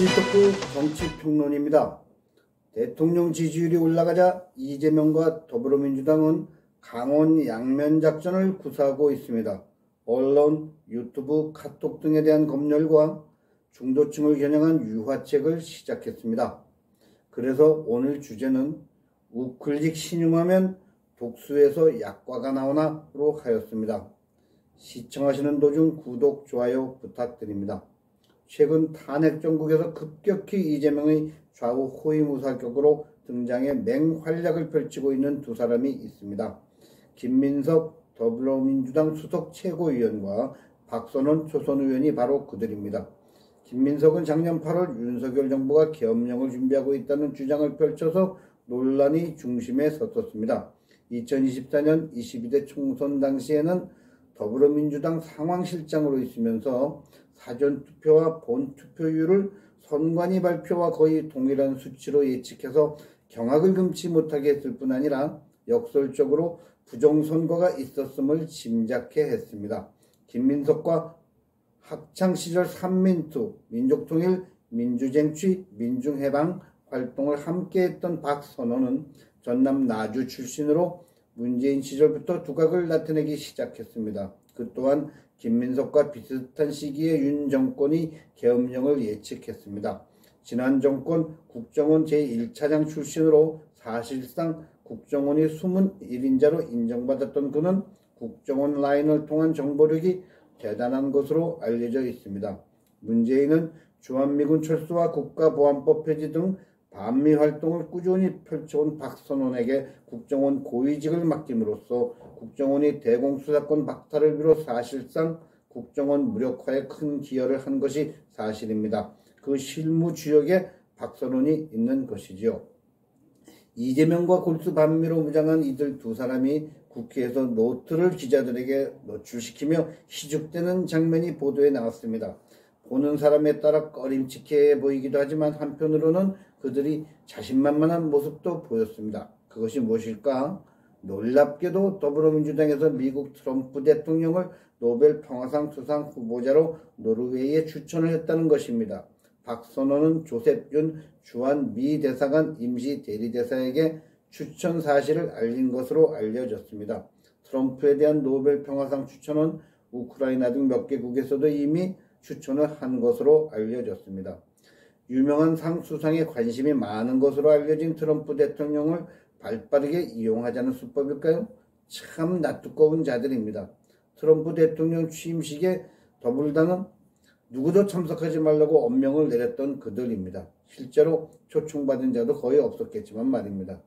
덕후 정치평론입니다. 대통령 지지율이 올라가자 이재명과 더불어민주당은 강원 양면작전을 구사하고 있습니다. 언론, 유튜브, 카톡 등에 대한 검열과 중도층을 겨냥한 유화책을 시작했습니다. 그래서 오늘 주제는 우클릭 신용하면 독수에서 약과가 나오나로 하였습니다. 시청하시는 도중 구독, 좋아요 부탁드립니다. 최근 탄핵 정국에서 급격히 이재명의 좌우 호위무사격으로 등장해 맹활약을 펼치고 있는 두 사람이 있습니다. 김민석 더불어민주당 수석 최고위원과 박선원 초선 의원이 바로 그들입니다. 김민석은 작년 8월 윤석열 정부가 계엄령을 준비하고 있다는 주장을 펼쳐서 논란이 중심에 섰었습니다. 2024년 22대 총선 당시에는 더불어민주당 상황실장으로 있으면서 사전투표와 본투표율을 선관위 발표와 거의 동일한 수치로 예측해서 경악을 금치 못하게 했을 뿐 아니라 역설적으로 부정선거가 있었음을 짐작해 했습니다. 김민석과 학창시절 삼민투, 민족통일, 민주쟁취, 민중해방 활동을 함께했던 박선원은 전남 나주 출신으로 문재인 시절부터 두각을 나타내기 시작했습니다. 그 또한 김민석과 비슷한 시기에 윤 정권이 계엄령을 예측했습니다. 지난 정권 국정원 제1차장 출신으로 사실상 국정원이 숨은 1인자로 인정받았던 그는 국정원 라인을 통한 정보력이 대단한 것으로 알려져 있습니다. 문재인은 주한미군 철수와 국가보안법 폐지 등 반미 활동을 꾸준히 펼쳐온 박선원에게 국정원 고위직을 맡김으로써 국정원이 대공수사권 박탈을 비롯 사실상 국정원 무력화에 큰 기여를 한 것이 사실입니다. 그 실무 주역에 박선원이 있는 것이지요. 이재명과 골수 반미로 무장한 이들 두 사람이 국회에서 노트를 기자들에게 노출시키며 희죽대는 장면이 보도에 나왔습니다. 보는 사람에 따라 꺼림칙해 보이기도 하지만 한편으로는 그들이 자신만만한 모습도 보였습니다. 그것이 무엇일까? 놀랍게도 더불어민주당에서 미국 트럼프 대통령을 노벨 평화상 수상 후보자로 노르웨이에 추천을 했다는 것입니다. 박선원은 조셉 윤 주한 미 대사관 임시 대리대사에게 추천 사실을 알린 것으로 알려졌습니다. 트럼프에 대한 노벨 평화상 추천은 우크라이나 등 몇 개국에서도 이미 추천을 한 것으로 알려졌습니다. 유명한 상 수상에 관심이 많은 것으로 알려진 트럼프 대통령을 발빠르게 이용하자는 수법일까요? 참 낯두꺼운 자들입니다. 트럼프 대통령 취임식에 더불당은 누구도 참석하지 말라고 엄명을 내렸던 그들입니다. 실제로 초청받은 자도 거의 없었겠지만 말입니다.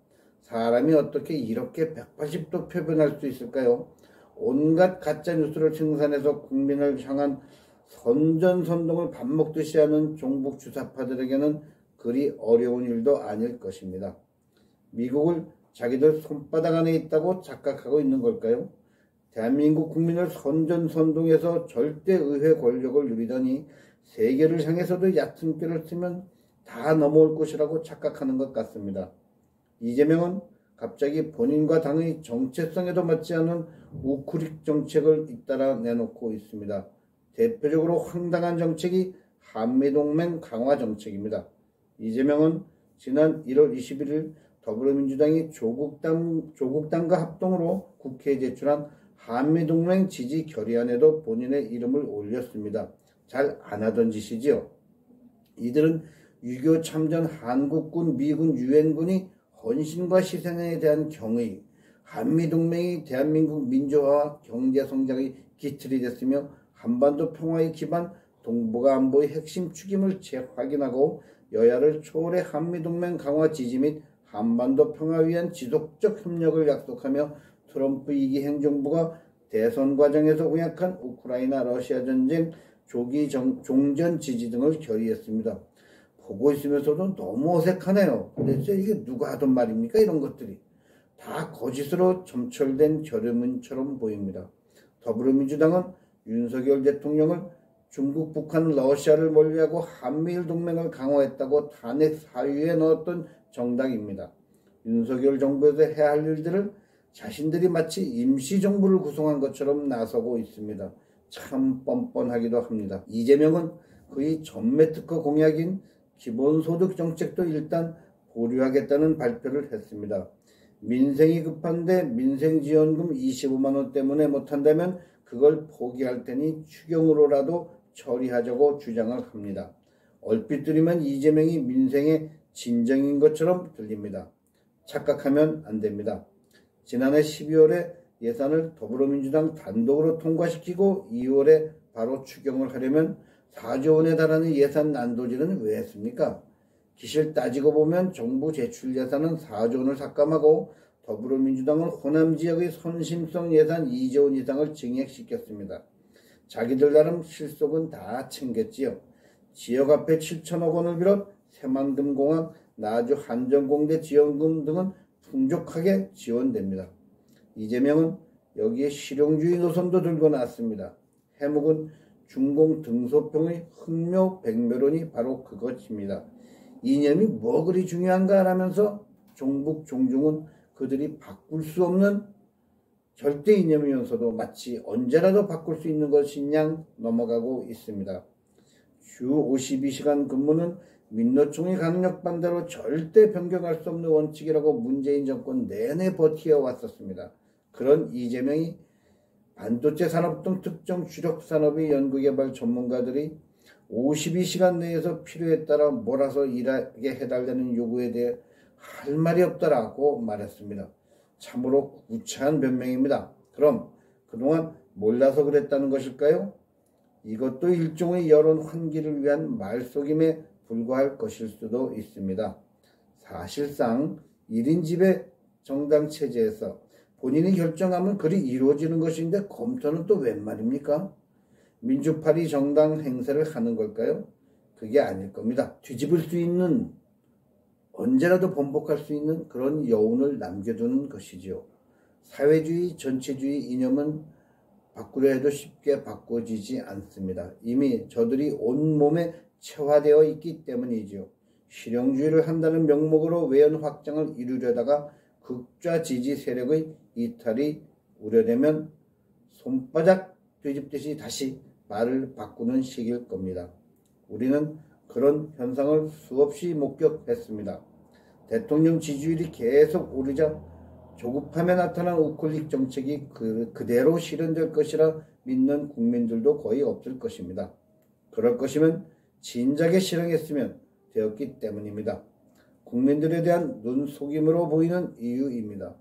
사람이 어떻게 이렇게 180도 표변할 수 있을까요? 온갖 가짜뉴스를 생산해서 국민을 향한 선전선동을 밥 먹듯이 하는 종북 주사파들에게는 그리 어려운 일도 아닐 것입니다. 미국을 자기들 손바닥 안에 있다고 착각하고 있는 걸까요? 대한민국 국민을 선전선동해서 절대 의회 권력을 누리더니 세계를 향해서도 얕은 꾀를 쓰면 다 넘어올 것이라고 착각하는 것 같습니다. 이재명은 갑자기 본인과 당의 정체성에도 맞지 않은 우클릭 정책을 잇따라 내놓고 있습니다. 대표적으로 황당한 정책이 한미동맹 강화 정책입니다. 이재명은 지난 1월 21일 더불어민주당이 조국당과 합동으로 국회에 제출한 한미동맹 지지 결의안에도 본인의 이름을 올렸습니다. 잘 안 하던 짓이지요. 이들은 6.25 참전 한국군, 미군, 유엔군이 헌신과 희생에 대한 경의, 한미동맹이 대한민국 민주화와 경제성장의 기틀이 됐으며 한반도 평화의 기반, 동북아 안보의 핵심 축임을 재확인하고 여야를 초월해 한미동맹 강화 지지 및 한반도 평화 위한 지속적 협력을 약속하며 트럼프 2기 행정부가 대선 과정에서 공약한 우크라이나 러시아 전쟁 조기 종전 지지 등을 결의했습니다. 보고 있으면서도 너무 어색하네요. 도대체 이게 누가 하던 말입니까? 이런 것들이 다 거짓으로 점철된 결의문처럼 보입니다. 더불어민주당은 윤석열 대통령을 중국, 북한, 러시아를 멀리하고 한미일 동맹을 강화했다고 탄핵 사유에 넣었던 정당입니다. 윤석열 정부에서 해야 할 일들을 자신들이 마치 임시정부를 구성한 것처럼 나서고 있습니다. 참 뻔뻔하기도 합니다. 이재명은 그의 전매특허 공약인 기본소득 정책도 일단 보류하겠다는 발표를 했습니다. 민생이 급한데 민생지원금 25만원 때문에 못한다면 그걸 포기할 테니 추경으로라도 처리하자고 주장을 합니다. 얼핏 들으면 이재명이 민생의 진정인 것처럼 들립니다. 착각하면 안 됩니다. 지난해 12월에 예산을 더불어민주당 단독으로 통과시키고 2월에 바로 추경을 하려면 4조 원에 달하는 예산 난도질은 왜 했습니까? 기실 따지고 보면 정부 제출 예산은 4조 원을 삭감하고 더불어민주당은 호남 지역의 선심성 예산 2조 원 이상을 증액시켰습니다. 자기들 나름 실속은 다 챙겼지요. 지역 앞에 7천억 원을 비롯 새만금공항, 나주 한전공대 지원금 등은 풍족하게 지원됩니다. 이재명은 여기에 실용주의 노선도 들고 나왔습니다. 해묵은 중공 등소평의 흥묘백묘론이 바로 그것입니다. 이념이 뭐 그리 중요한가 라면서 종북 종중은 그들이 바꿀 수 없는 절대 이념이면서도 마치 언제라도 바꿀 수 있는 것인 양 넘어가고 있습니다. 주 52시간 근무는 민노총의 강력 반대로 절대 변경할 수 없는 원칙이라고 문재인 정권 내내 버티어왔었습니다. 그런 이재명이 반도체 산업 등 특정 주력 산업의 연구개발 전문가들이 52시간 내에서 필요에 따라 몰아서 일하게 해달라는 요구에 대해 할 말이 없다라고 말했습니다. 참으로 구차한 변명입니다. 그럼 그동안 몰라서 그랬다는 것일까요? 이것도 일종의 여론 환기를 위한 말속임에 불과할 것일 수도 있습니다. 사실상 1인 지배 정당 체제에서 본인이 결정하면 그리 이루어지는 것인데 검토는 또 웬 말입니까? 민주파리 정당 행세를 하는 걸까요? 그게 아닐 겁니다. 뒤집을 수 있는, 언제라도 번복할 수 있는 그런 여운을 남겨두는 것이지요. 사회주의, 전체주의 이념은 바꾸려 해도 쉽게 바꿔지지 않습니다. 이미 저들이 온몸에 체화되어 있기 때문이지요. 실용주의를 한다는 명목으로 외연 확장을 이루려다가 극좌 지지 세력의 이탈이 우려되면 손바닥 뒤집듯이 다시 말을 바꾸는 시기일 겁니다. 우리는 그런 현상을 수없이 목격했습니다. 대통령 지지율이 계속 오르자 조급함에 나타난 우클릭 정책이 그대로 실현될 것이라 믿는 국민들도 거의 없을 것입니다. 그럴 것이면 진작에 실행했으면 되었기 때문입니다. 국민들에 대한 눈속임으로 보이는 이유입니다.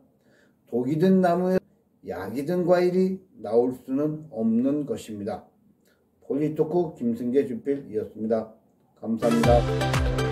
독이 든 나무에 약이 든 과일이 나올 수는 없는 것입니다. 폴리토크 김승재 주필이었습니다. 감사합니다.